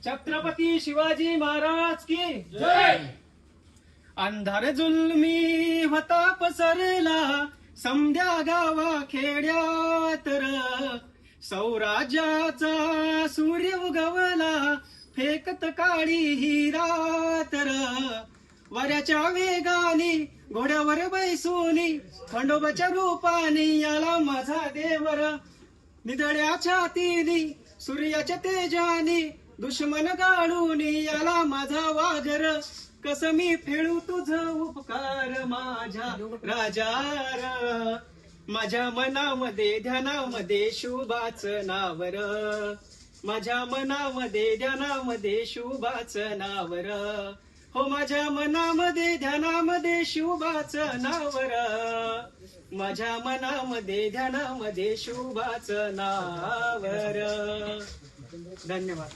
छत्रपती शिवाजी महाराज की जय. अंधार जुलमी होता पसरला समध्या गावा खेड्यात र सौराज्याचा सूर्य उगवला फेकत काळी ही रात र वाऱ्याच्या वेगाने घोड्यावर बैसूनी खंडोबाच्या रूपाने याला माझा देवर निधड्या छातीनी सूर्याच्या तेजाने दुश्मन गाडून याला माझा वाजर कस मी फेडू तुझ उपकार माझ्या राजार माझ्या मनामध्ये ध्यानामध्ये शुभाच नावर माझ्या मनामध्ये ध्यानामध्ये शुभाच नावर हो माझ्या मनामध्ये ध्यानामध्ये शुभाच नावर माझ्या मनामध्ये ध्यानामध्ये शुभाच नावर. धन्यवाद.